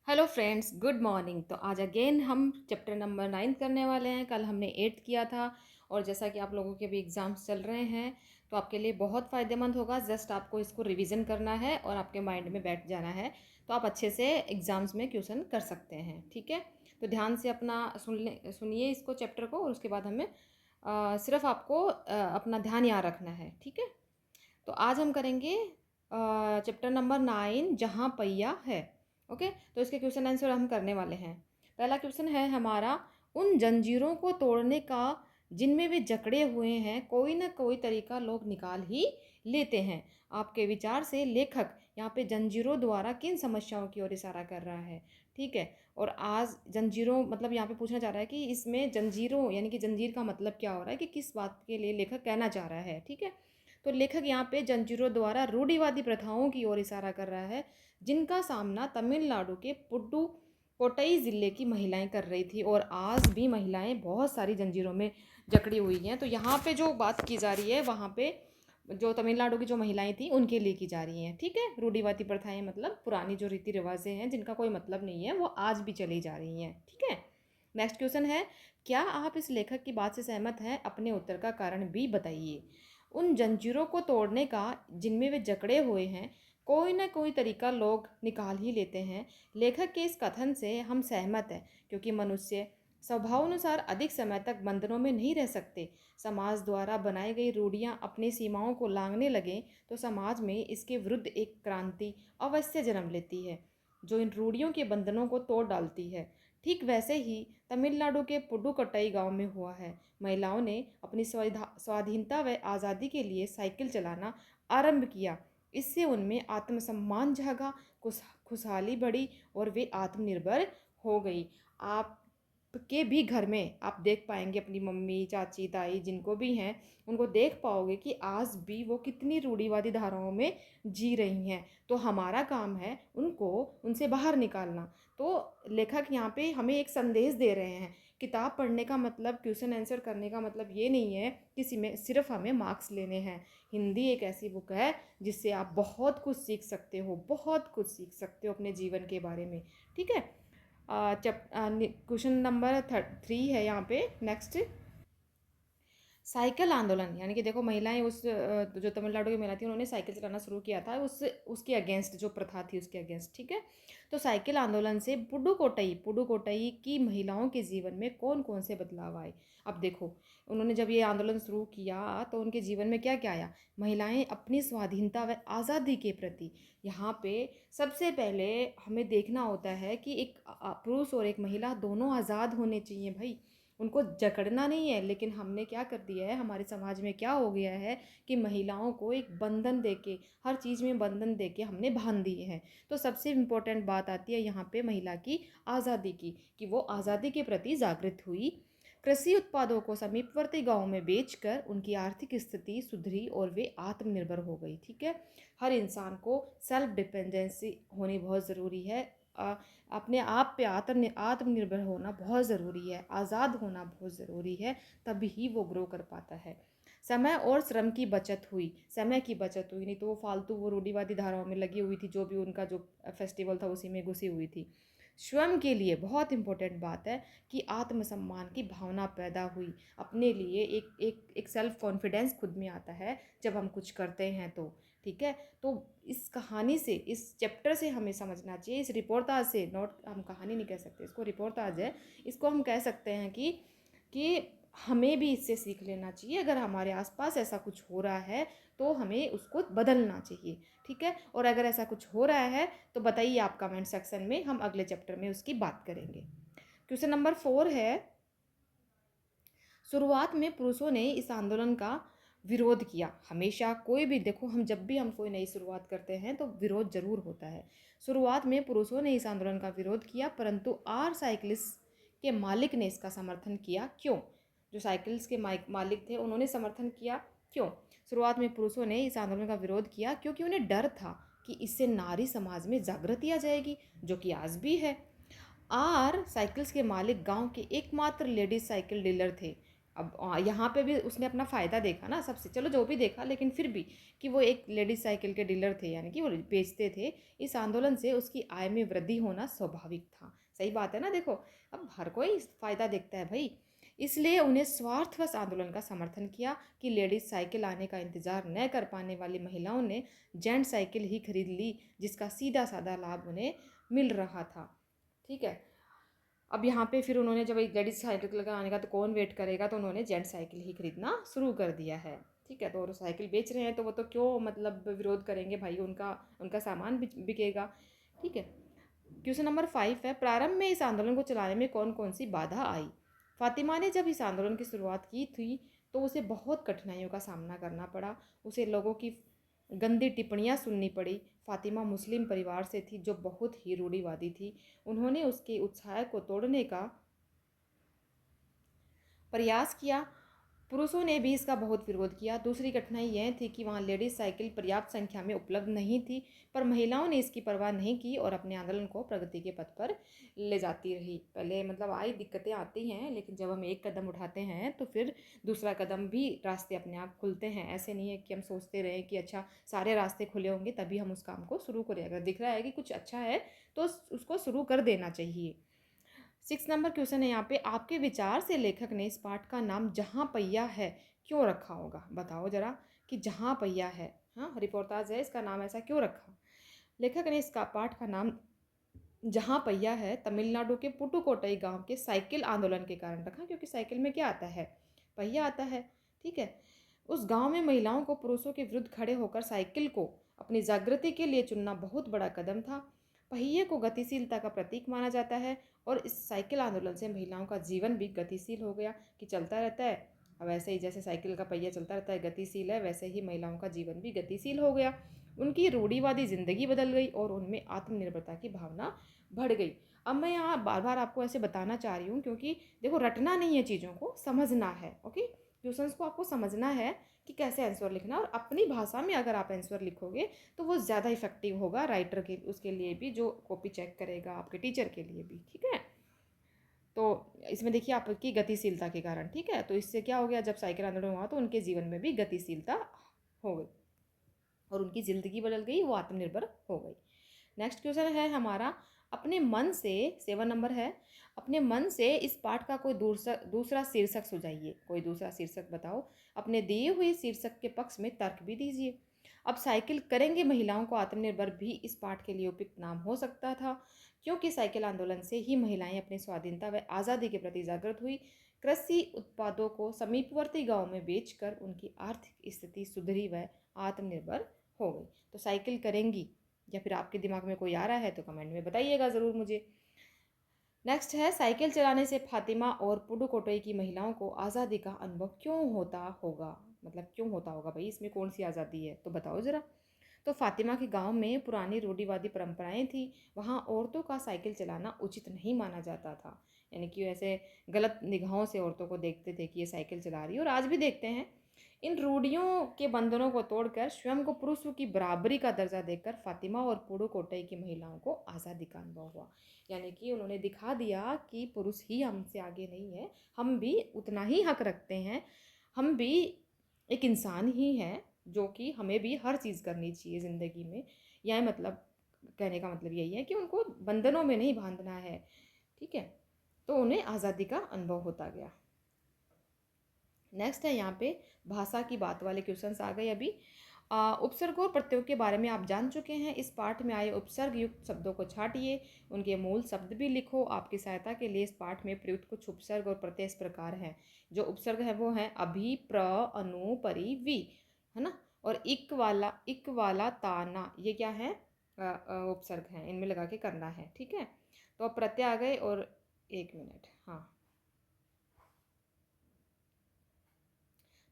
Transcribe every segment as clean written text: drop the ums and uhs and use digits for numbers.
Hello friends, good morning. तो आज again हम चैप्टर नंबर 9 करने वाले हैं। कल हमने 8th किया था और जैसा कि आप लोगों के भी एग्ज़ाम्स चल रहे हैं तो आपके लिए बहुत फ़ायदेमंद होगा। जस्ट आपको इसको रिवीजन करना है और आपके माइंड में बैठ जाना है, तो आप अच्छे से एग्ज़ाम्स में क्वेश्चन कर सकते हैं। ठीक है, तो ध्यान से अपना सुनिए इसको चैप्टर को और उसके बाद हमें सिर्फ आपको अपना ध्यान यहाँ रखना है। ठीक है, तो आज हम करेंगे चैप्टर नंबर 9 जहाँ पहिया है। ओके, तो इसके क्वेश्चन आंसर हम करने वाले हैं। पहला क्वेश्चन है हमारा, उन जंजीरों को तोड़ने का जिनमें वे जकड़े हुए हैं कोई ना कोई तरीका लोग निकाल ही लेते हैं। आपके विचार से लेखक यहाँ पे जंजीरों द्वारा किन समस्याओं की ओर इशारा कर रहा है। ठीक है, और आज जंजीरों मतलब यहाँ पे पूछना चाह रहा है कि इसमें जंजीरों यानी कि जंजीर का मतलब क्या हो रहा है, कि किस बात के लिए लेखक कहना चाह रहा है। ठीक है, तो लेखक यहाँ पे जंजीरों द्वारा रूढ़िवादी प्रथाओं की ओर इशारा कर रहा है जिनका सामना तमिलनाडु के पुडुकोट्टई ज़िले की महिलाएं कर रही थी, और आज भी महिलाएं बहुत सारी जंजीरों में जकड़ी हुई हैं। तो यहाँ पे जो बात की जा रही है वहाँ पे जो तमिलनाडु की जो महिलाएं थी उनके लिए की जा रही हैं। ठीक है, रूढ़िवादी प्रथाएं मतलब पुरानी जो रीति रिवाजें हैं जिनका कोई मतलब नहीं है, वो आज भी चली जा रही हैं। ठीक है, नेक्स्ट क्वेश्चन है, क्या आप इस लेखक की बात से सहमत हैं? अपने उत्तर का कारण भी बताइए। उन जंजीरों को तोड़ने का जिनमें वे जकड़े हुए हैं कोई ना कोई तरीका लोग निकाल ही लेते हैं। लेखक के इस कथन से हम सहमत हैं, क्योंकि मनुष्य स्वभावानुसार अधिक समय तक बंधनों में नहीं रह सकते। समाज द्वारा बनाई गई रूढ़ियाँ अपनी सीमाओं को लांघने लगें तो समाज में इसके विरुद्ध एक क्रांति अवश्य जन्म लेती है, जो इन रूढ़ियों के बंधनों को तोड़ डालती है। ठीक वैसे ही तमिलनाडु के पुडुकोट्टई गांव में हुआ है। महिलाओं ने अपनी स्वाधीनता व आज़ादी के लिए साइकिल चलाना आरंभ किया। इससे उनमें आत्मसम्मान जागा, खुशहाली बढ़ी और वे आत्मनिर्भर हो गई। आपके भी घर में आप देख पाएंगे अपनी मम्मी, चाची, ताई जिनको भी हैं उनको देख पाओगे कि आज भी वो कितनी रूढ़िवादी धाराओं में जी रही हैं। तो हमारा काम है उनको उनसे बाहर निकालना। तो लेखक यहाँ पे हमें एक संदेश दे रहे हैं। किताब पढ़ने का मतलब, क्वेश्चन आंसर करने का मतलब ये नहीं है कि में सिर्फ हमें मार्क्स लेने हैं। हिंदी एक ऐसी बुक है जिससे आप बहुत कुछ सीख सकते हो, बहुत कुछ सीख सकते हो अपने जीवन के बारे में। ठीक है, क्वेश्चन नंबर 3 है यहाँ पे। नेक्स्ट, साइकिल आंदोलन, यानी कि देखो महिलाएं जो तमिलनाडु की महिला थी उन्होंने साइकिल चलाना शुरू किया था उसके अगेंस्ट, जो प्रथा थी उसके अगेंस्ट। ठीक है, तो साइकिल आंदोलन से पुडुकोट्टई की महिलाओं के जीवन में कौन कौन से बदलाव आए। अब देखो, उन्होंने जब ये आंदोलन शुरू किया तो उनके जीवन में क्या क्या आया। महिलाएं अपनी स्वाधीनता व आज़ादी के प्रति, यहाँ पे सबसे पहले हमें देखना होता है कि एक पुरुष और एक महिला दोनों आज़ाद होने चाहिए भाई, उनको जकड़ना नहीं है। लेकिन हमने क्या कर दिया है, हमारे समाज में क्या हो गया है कि महिलाओं को एक बंधन देके, हर चीज़ में बंधन देके हमने बांध दिए हैं। तो सबसे इम्पोर्टेंट बात आती है यहाँ पे महिला की आज़ादी की, कि वो आज़ादी के प्रति जागृत हुई। कृषि उत्पादों को समीपवर्ती गांवों में बेचकर उनकी आर्थिक स्थिति सुधरी और वे आत्मनिर्भर हो गई। ठीक है, हर इंसान को सेल्फ डिपेंडेंसी होनी बहुत ज़रूरी है। अपने आप पे आत्मनिर्भर होना बहुत ज़रूरी है, आज़ाद होना बहुत ज़रूरी है, तभी ही वो ग्रो कर पाता है। समय और श्रम की बचत हुई, समय की बचत हुई, नहीं तो वो फालतू वो रूढ़िवादी धाराओं में लगी हुई थी, जो भी उनका जो फेस्टिवल था उसी में घुसी हुई थी। स्वयं के लिए बहुत इंपॉर्टेंट बात है कि आत्मसम्मान की भावना पैदा हुई, अपने लिए एक सेल्फ कॉन्फिडेंस खुद में आता है जब हम कुछ करते हैं तो। ठीक है, तो इस कहानी से, इस चैप्टर से हमें समझना चाहिए, इस रिपोर्टाज से, नोट हम कहानी नहीं कह सकते इसको, रिपोर्टाज है, इसको हम कह सकते हैं कि हमें भी इससे सीख लेना चाहिए। अगर हमारे आसपास ऐसा कुछ हो रहा है तो हमें उसको बदलना चाहिए। ठीक है, और अगर ऐसा कुछ हो रहा है तो बताइए आप कमेंट सेक्शन में, हम अगले चैप्टर में उसकी बात करेंगे। क्वेश्चन नंबर 4 है, शुरुआत में पुरुषों ने इस आंदोलन का विरोध किया। हमेशा कोई भी देखो, हम जब भी हम कोई नई शुरुआत करते हैं तो विरोध जरूर होता है। शुरुआत में पुरुषों ने इस आंदोलन का विरोध किया, परंतु आर साइकिलिस्ट के मालिक ने इसका समर्थन किया। क्यों? जो साइकिल्स के मालिक थे उन्होंने समर्थन किया। क्यों? शुरुआत में पुरुषों ने इस आंदोलन का विरोध किया क्योंकि उन्हें डर था कि इससे नारी समाज में जागृति आ जाएगी, जो कि आज भी है। आर साइकिल्स के मालिक गांव के एकमात्र लेडीज साइकिल डीलर थे। अब यहाँ पे भी उसने अपना फ़ायदा देखा ना सबसे, चलो जो भी देखा, लेकिन फिर भी कि वो एक लेडीज साइकिल के डीलर थे, यानी कि वो बेचते थे, इस आंदोलन से उसकी आय में वृद्धि होना स्वाभाविक था। सही बात है ना, देखो अब हर कोई फ़ायदा देखता है भाई, इसलिए उन्हें स्वार्थवश आंदोलन का समर्थन किया कि लेडीज साइकिल आने का इंतजार न कर पाने वाली महिलाओं ने जेंट साइकिल ही खरीद ली, जिसका सीधा साधा लाभ उन्हें मिल रहा था। ठीक है, अब यहाँ पे फिर उन्होंने जब एक लेडीज साइकिल का आने का तो कौन वेट करेगा, तो उन्होंने जेंट साइकिल ही खरीदना शुरू कर दिया है। ठीक है, तो वो साइकिल बेच रहे हैं तो वो तो क्यों मतलब विरोध करेंगे भाई, उनका उनका सामान बिकेगा। ठीक है, क्वेश्चन नंबर 5 है, प्रारंभ में इस आंदोलन को चलाने में कौन कौन सी बाधा आई। फातिमा ने जब इस आंदोलन की शुरुआत की थी तो उसे बहुत कठिनाइयों का सामना करना पड़ा। उसे लोगों की गंदी टिप्पणियां सुननी पड़ी। फातिमा मुस्लिम परिवार से थी जो बहुत ही रूढ़िवादी थी। उन्होंने उसके उत्साह को तोड़ने का प्रयास किया। पुरुषों ने भी इसका बहुत विरोध किया। दूसरी कठिनाई यह थी कि वहाँ लेडीज साइकिल पर्याप्त संख्या में उपलब्ध नहीं थी, पर महिलाओं ने इसकी परवाह नहीं की और अपने आंदोलन को प्रगति के पथ पर ले जाती रही। पहले मतलब आई दिक्कतें आती हैं, लेकिन जब हम एक कदम उठाते हैं तो फिर दूसरा कदम भी रास्ते अपने आप खुलते हैं। ऐसे नहीं है कि हम सोचते रहें कि अच्छा सारे रास्ते खुले होंगे तभी हम उस काम को शुरू करें। अगर दिख रहा है कि कुछ अच्छा है तो उसको शुरू कर देना चाहिए। 6 नंबर क्वेश्चन है यहाँ पे, आपके विचार से लेखक ने इस पाठ का नाम जहाँ पहिया है क्यों रखा होगा। बताओ जरा कि जहाँ पहिया है, हाँ रिपोर्टाज है, इसका नाम ऐसा क्यों रखा। लेखक ने इसका पाठ का नाम जहाँ पहिया है तमिलनाडु के पुटुकोट्टई गांव के साइकिल आंदोलन के कारण रखा, क्योंकि साइकिल में क्या आता है, पहिया आता है। ठीक है, उस गांव में महिलाओं को पुरुषों के विरुद्ध खड़े होकर साइकिल को अपनी जागृति के लिए चुनना बहुत बड़ा कदम था। पहिए को गतिशीलता का प्रतीक माना जाता है और इस साइकिल आंदोलन से महिलाओं का जीवन भी गतिशील हो गया, कि चलता रहता है। अब ऐसे ही जैसे साइकिल का पहिया चलता रहता है, गतिशील है, वैसे ही महिलाओं का जीवन भी गतिशील हो गया। उनकी रूढ़िवादी जिंदगी बदल गई और उनमें आत्मनिर्भरता की भावना बढ़ गई। अब मैं यहाँ बार बार आपको ऐसे बताना चाह रही हूँ क्योंकि देखो रटना नहीं है, चीज़ों को समझना है। ओके, क्वेश्चंस को आपको समझना है कि कैसे आंसर लिखना, और अपनी भाषा में अगर आप आंसर लिखोगे तो वो ज़्यादा इफेक्टिव होगा राइटर के उसके लिए भी, जो कॉपी चेक करेगा, आपके टीचर के लिए भी। ठीक है, तो इसमें देखिए आपकी गतिशीलता के कारण। ठीक है, तो इससे क्या हो गया, जब साइकिल आंदोलन हुआ तो उनके जीवन में भी गतिशीलता हो गई और उनकी ज़िंदगी बदल गई, वो आत्मनिर्भर हो गई। नेक्स्ट क्वेश्चन है हमारा, अपने मन से 7 नंबर है, अपने मन से इस पाठ का कोई दूसरा शीर्षक सुझाइए। कोई दूसरा शीर्षक बताओ, अपने दिए हुए शीर्षक के पक्ष में तर्क भी दीजिए। अब साइकिल करेंगे महिलाओं को आत्मनिर्भर भी इस पाठ के लिए उपयुक्त नाम हो सकता था, क्योंकि साइकिल आंदोलन से ही महिलाएं अपनी स्वाधीनता व आज़ादी के प्रति जागृत हुई। कृषि उत्पादों को समीपवर्ती गांव में बेचकर उनकी आर्थिक स्थिति सुधरी व आत्मनिर्भर हो गई। तो साइकिल करेंगी, या फिर आपके दिमाग में कोई आ रहा है तो कमेंट में बताइएगा ज़रूर मुझे। नेक्स्ट है, साइकिल चलाने से फातिमा और पुडुकोट्टई की महिलाओं को आज़ादी का अनुभव क्यों होता होगा। मतलब क्यों होता होगा भाई, इसमें कौन सी आज़ादी है, तो बताओ ज़रा। तो फातिमा के गांव में पुरानी रूढ़िवादी परंपराएं थी। वहाँ औरतों का साइकिल चलाना उचित नहीं माना जाता था, यानी कि ऐसे गलत निगाहों से औरतों को देखते थे कि ये साइकिल चला रही है, और आज भी देखते हैं। इन रूढ़ियों के बंधनों को तोड़कर स्वयं को पुरुषों की बराबरी का दर्जा देकर फातिमा और पुडुकोट्टई की महिलाओं को आज़ादी का अनुभव हुआ। यानी कि उन्होंने दिखा दिया कि पुरुष ही हमसे आगे नहीं है, हम भी उतना ही हक रखते हैं, हम भी एक इंसान ही हैं, जो कि हमें भी हर चीज़ करनी चाहिए ज़िंदगी में। यह मतलब कहने का मतलब यही है कि उनको बंधनों में नहीं बांधना है। ठीक है, तो उन्हें आज़ादी का अनुभव होता गया। नेक्स्ट है यहाँ पे भाषा की बात वाले क्वेश्चंस आ गए अभी। उपसर्ग और प्रत्ययों के बारे में आप जान चुके हैं। इस पाठ में आए उपसर्ग युक्त शब्दों को छाटिए, उनके मूल शब्द भी लिखो। आपकी सहायता के लिए इस पाठ में प्रयुक्त कुछ उपसर्ग और प्रत्यय इस प्रकार हैं। जो उपसर्ग है वो है अभि, प्र, अनु, परि, वी, है ना। और इक वाला, ताना, ये क्या है, उपसर्ग हैं, इनमें लगा के करना है। ठीक है, तो अब प्रत्यय आ गए, और 1 मिनट, हाँ।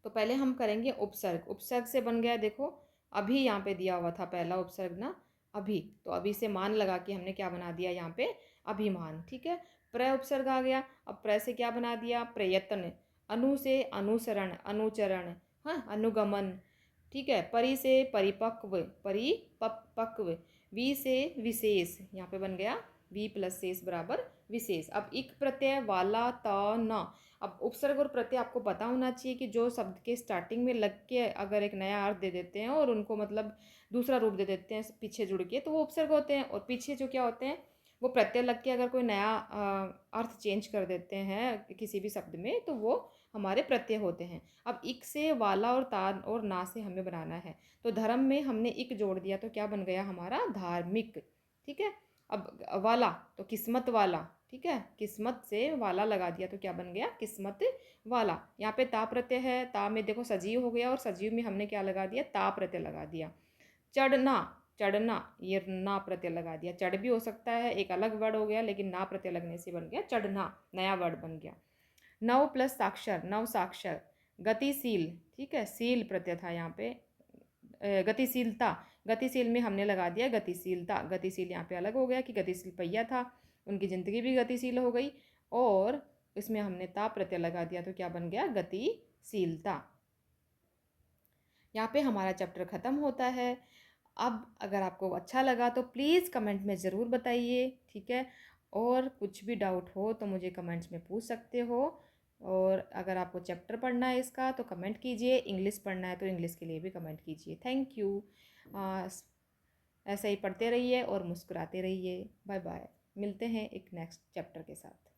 तो पहले हम करेंगे उपसर्ग। उपसर्ग से बन गया, देखो अभी यहाँ पे दिया हुआ था पहला उपसर्ग ना, अभी, तो अभी से मान लगा के हमने क्या बना दिया यहाँ पे, अभिमान। ठीक है, प्र उपसर्ग आ गया। अब प्र से क्या बना दिया, प्रयत्न। अनु से अनुसरण, अनुचरण, हाँ, अनुगमन। ठीक है, परि से परिपक्व, परिपक्व। वी से विशेष, यहाँ पे बन गया वी प्लस शेष बराबर विशेष। अब इक प्रत्यय वाला त न, अब उपसर्ग और प्रत्यय आपको पता होना चाहिए कि जो शब्द के स्टार्टिंग में लग के अगर एक नया अर्थ दे देते हैं और उनको मतलब दूसरा रूप दे देते हैं पीछे जुड़ के, तो वो उपसर्ग होते हैं। और पीछे जो क्या होते हैं, वो प्रत्यय लग के अगर कोई नया अर्थ चेंज कर देते हैं किसी भी शब्द में, तो वो हमारे प्रत्यय होते हैं। अब इक से वाला और ता और ना से हमें बनाना है। तो धर्म में हमने इक जोड़ दिया तो क्या बन गया हमारा धार्मिक। ठीक है। अब वाला तो किस्मत वाला। ठीक है, किस्मत से वाला लगा दिया तो क्या बन गया किस्मत वाला। यहाँ पे ता प्रत्यय है, ता में देखो सजीव हो गया और सजीव में हमने क्या लगा दिया ता प्रत्यय लगा दिया। चढ़ना, चढ़ना, ये ना प्रत्यय लगा दिया। चढ़ भी हो सकता है, एक अलग वर्ड हो गया, लेकिन ना प्रत्यय लगने से बन गया चढ़ना, नया वर्ड बन गया। नव प्लस साक्षर, नव साक्षर। गतिशील, ठीक है, शील प्रत्यय था यहाँ पे। गतिशीलता, गतिशील में हमने लगा दिया गतिशीलता। गतिशील यहाँ पे अलग हो गया कि गतिशील पहिया था, उनकी जिंदगी भी गतिशील हो गई, और इसमें हमने ता प्रत्यय लगा दिया तो क्या बन गया गतिशीलता। यहाँ पे हमारा चैप्टर ख़त्म होता है। अब अगर आपको अच्छा लगा तो प्लीज़ कमेंट में ज़रूर बताइए। ठीक है, और कुछ भी डाउट हो तो मुझे कमेंट्स में पूछ सकते हो। और अगर आपको चैप्टर पढ़ना है इसका तो कमेंट कीजिए, इंग्लिश पढ़ना है तो इंग्लिश के लिए भी कमेंट कीजिए। Thank you. ऐसे ही पढ़ते रहिए और मुस्कुराते रहिए। बाय बाय, मिलते हैं एक नेक्स्ट चैप्टर के साथ।